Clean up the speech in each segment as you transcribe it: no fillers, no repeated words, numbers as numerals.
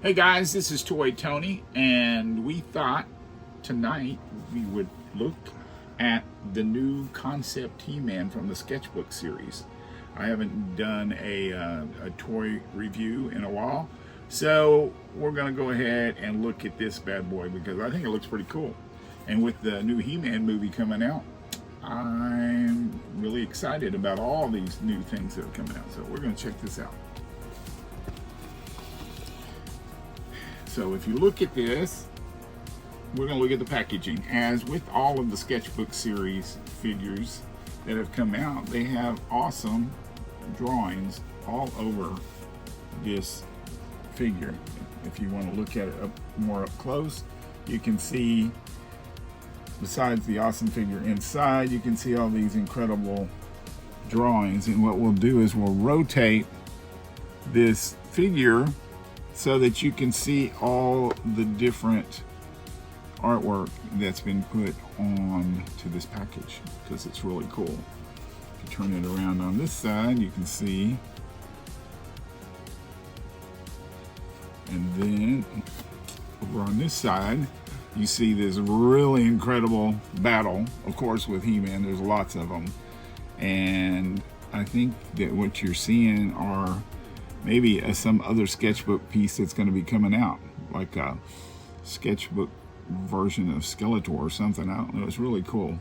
Hey guys, this is ToyTony, and we thought tonight we would look at the new concept Heman from the Sketchbook series. I haven't done a toy review in a while, so we're going to go ahead and look at this bad boy because I think it looks pretty cool. And with the new Heman movie coming out, I'm really excited about all these new things that are coming out. So we're going to check this out. So if you look at this, we're going to look at the packaging. As with all of the Sketchbook series figures that have come out, they have awesome drawings all over this figure. If you want to look at it more up close, you can see, besides the awesome figure inside, you can see all these incredible drawings. And what we'll do is we'll rotate this figure so that you can see all the different artwork that's been put on to this package, because it's really cool. If you turn it around on this side, you can see, and then over on this side you see this really incredible battle, of course with Heman. There's lots of them, and I think that what you're seeing are maybe some other Sketchbook piece that's going to be coming out, like a Sketchbook version of Skeletor or something. I don't know. It's really cool.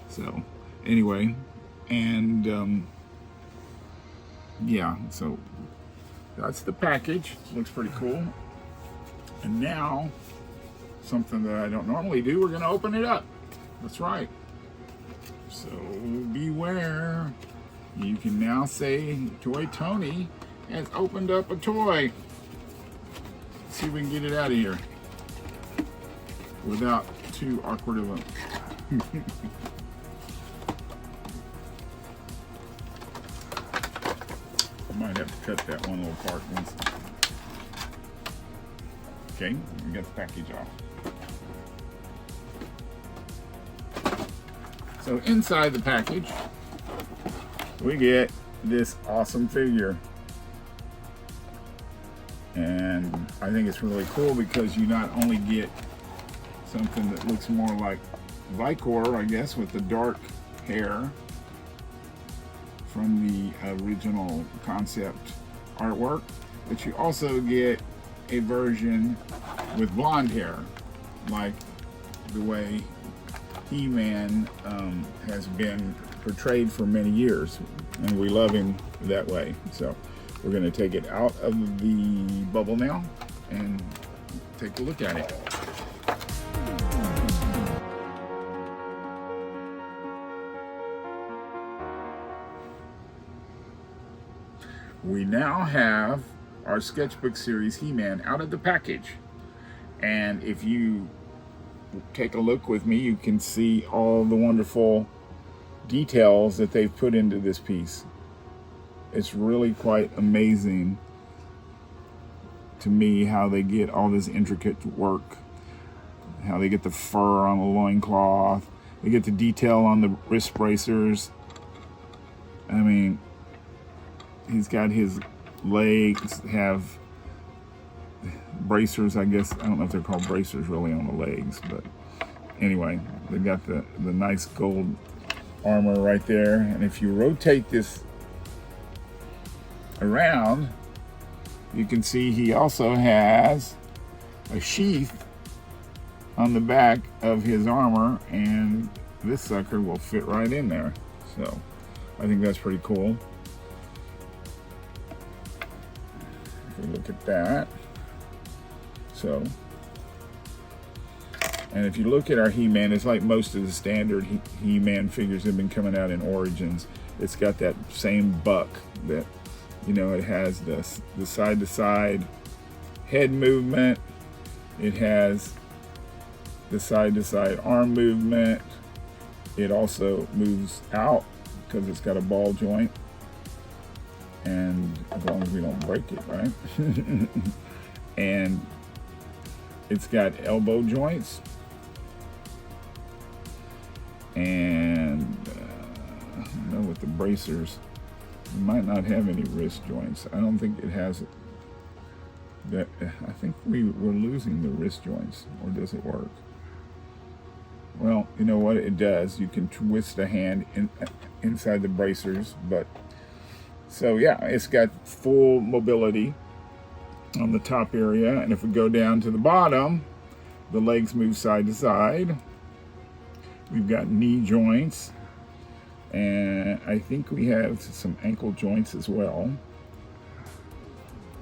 So anyway, and yeah, so that's the package. Looks pretty cool. And now, something that I don't normally do, we're going to open it up. That's right. So beware. You can now say ToyTony has opened up a toy. Let's see if we can get it out of here without too awkward of a I might have to cut that one little part once. Okay, we got the package off. So inside the package we get this awesome figure. And I think it's really cool because you not only get something that looks more like Vicor, I guess, with the dark hair from the original concept artwork, but you also get a version with blonde hair, like the way Heman has been portrayed for many years, and we love him that way. So we're going to take it out of the bubble now and take a look at it. We now have our Sketchbook series Heman out of the package. And if you take a look with me, you can see all the wonderful details that they've put into this piece. It's really quite amazing to me how they get all this intricate work, how they get the fur on the loincloth, they get the detail on the wrist bracers. I mean, he's got his legs have bracers, I guess. I don't know if they're called bracers really on the legs, but anyway, they've got the nice gold armor right there. And if you rotate this around, you can see he also has a sheath on the back of his armor, and this sucker will fit right in there. So I think that's pretty cool. If we look at that, so, and if you look at our Heman, it's like most of the standard Heman figures that have been coming out in Origins. It's got that same buck that, you know, it has the side-to-side head movement. It has the side-to-side arm movement. It also moves out because it's got a ball joint. And as long as we don't break it, right? And it's got elbow joints. And I don't know, with the bracers, it might not have any wrist joints. I don't think it has that I think we're losing the wrist joints, or does it work? Well, you know what, it does. You can twist the hand inside the bracers, but so yeah, it's got full mobility on the top area, and if we go down to the bottom, the legs move side to side. We've got knee joints, and I think we have some ankle joints as well.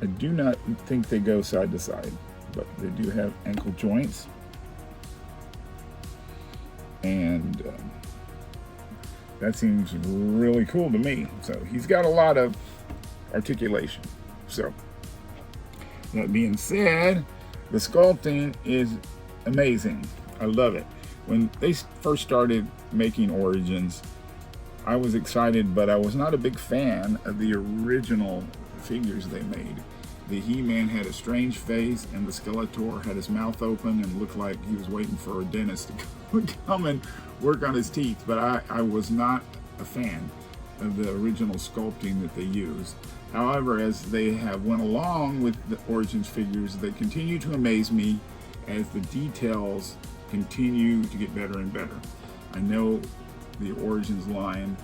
I do not think they go side to side, but they do have ankle joints. And that seems really cool to me. So he's got a lot of articulation. So that being said, the sculpting is amazing. I love it. When they first started making Origins, I was excited, but I was not a big fan of the original figures they made. The He-Man had a strange face, and the Skeletor had his mouth open and looked like he was waiting for a dentist to come and work on his teeth. But I was not a fan of the original sculpting that they used. However, as they have went along with the Origins figures, they continue to amaze me as the details continue to get better and better. I know the Origins line,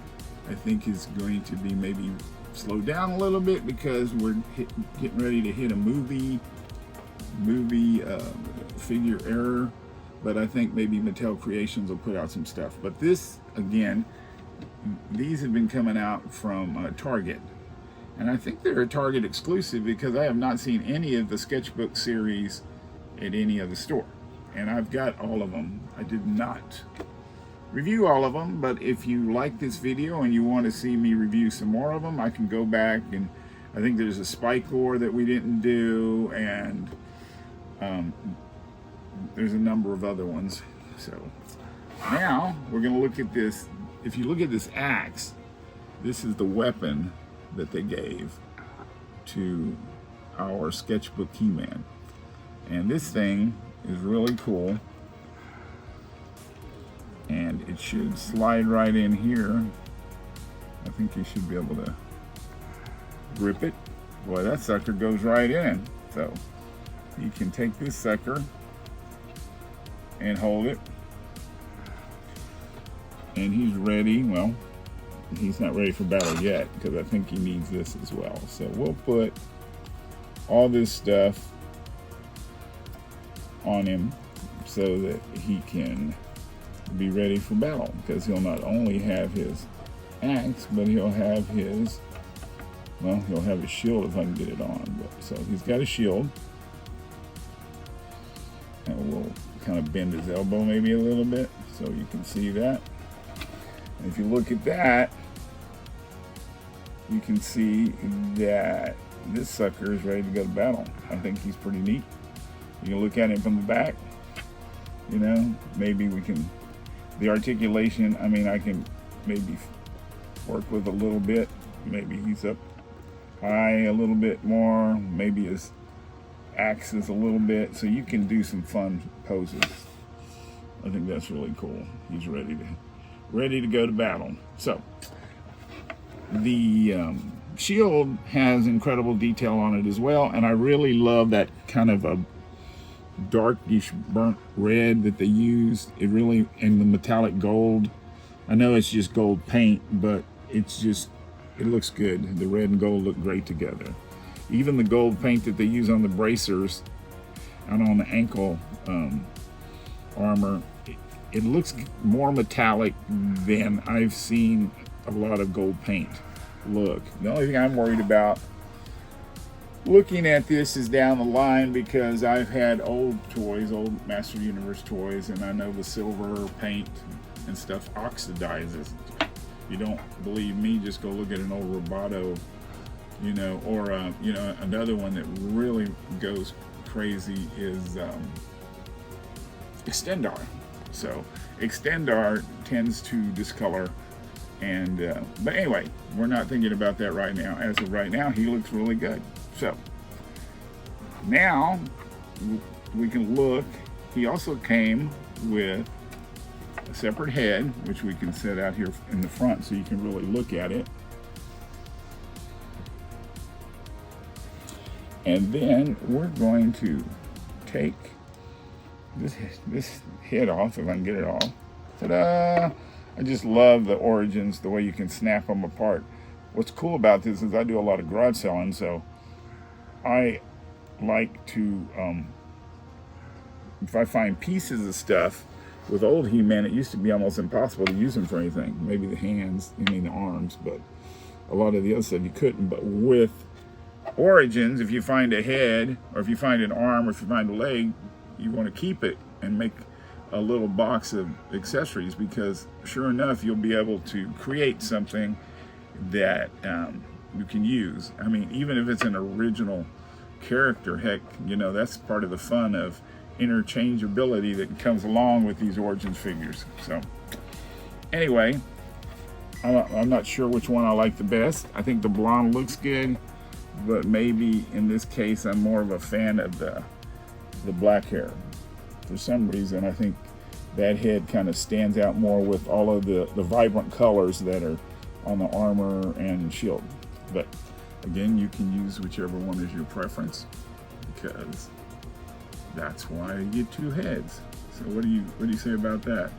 I think, is going to be maybe slowed down a little bit because we're getting ready to hit a movie figure error, but I think maybe Mattel Creations will put out some stuff. But this, again, these have been coming out from Target, and I think they're a Target exclusive because I have not seen any of the Sketchbook series at any other store, and I've got all of them. I did not review all of them, but if you like this video and you want to see me review some more of them, I can go back, and I think there's a Spike-Lore that we didn't do, and there's a number of other ones. So now we're going to look at this. If you look at this axe, this is the weapon that they gave to our Sketchbook He-Man, and this thing is really cool. And it should slide right in here. I think you should be able to grip it. Boy, that sucker goes right in. So you can take this sucker and hold it. And he's ready. Well, he's not ready for battle yet because I think he needs this as well. So we'll put all this stuff on him so that he can be ready for battle, because he'll not only have his axe, but he'll have his, well, he'll have his shield if I can get it on. But so he's got a shield, and we'll kind of bend his elbow maybe a little bit so you can see that. And if you look at that, you can see that this sucker is ready to go to battle. I think he's pretty neat. You can look at him from the back, you know, maybe we can, the articulation, I mean, I can maybe work with a little bit. Maybe he's up high a little bit more. Maybe his axe is a little bit. So you can do some fun poses. I think that's really cool. He's ready to go to battle. So the shield has incredible detail on it as well, and I really love that kind of a darkish burnt red that they used. It really, and the metallic gold. I know it's just gold paint, but it's just, it looks good. The red and gold look great together. Even the gold paint that they use on the bracers and on the ankle armor, it looks more metallic than I've seen a lot of gold paint look. The only thing I'm worried about looking at this is down the line, because I've had old toys, old Master Universe toys, and I know the silver paint and stuff oxidizes. You don't believe me, just go look at an old Roboto, you know, or you know, another one that really goes crazy is Extendar. So Extendar tends to discolor, and but anyway, we're not thinking about that right now. As of right now, he looks really good. So now we can look. He also came with a separate head, which we can set out here in the front so you can really look at it. And then we're going to take this head off, if I can get it off. Ta-da! I just love the origins, the way you can snap them apart. What's cool about this is I do a lot of garage selling, so I like to, if I find pieces of stuff, with old He-Man, it used to be almost impossible to use them for anything. Maybe the hands, the arms, but a lot of the other stuff you couldn't. But with origins, if you find a head, or if you find an arm, or if you find a leg, you want to keep it and make a little box of accessories, because sure enough, you'll be able to create something that you can use. I mean, even if it's an original character, heck, that's part of the fun of interchangeability that comes along with these origins figures. So anyway, I'm not sure which one I like the best. I think the blonde looks good, but maybe in this case I'm more of a fan of the black hair. For some reason, I think that head kind of stands out more with all of the vibrant colors that are on the armor and shield. But again, you can use whichever one is your preference, because that's why you get two heads. So what do you say about that?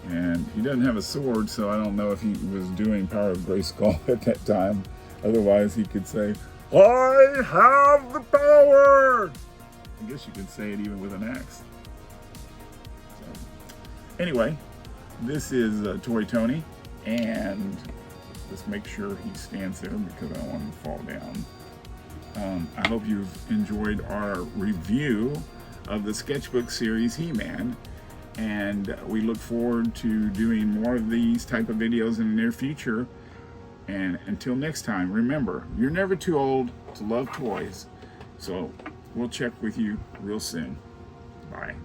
And he doesn't have a sword, so I don't know if he was doing Power of Grayskull at that time. Otherwise, he could say, "I have the power." I guess you could say it even with an axe. So, anyway, this is ToyTony, and let's make sure he stands there because I don't want him to fall down. I hope you've enjoyed our review of the Sketchbook series He-Man, and we look forward to doing more of these type of videos in the near future. And until next time, remember, you're never too old to love toys. So we'll check with you real soon. Bye.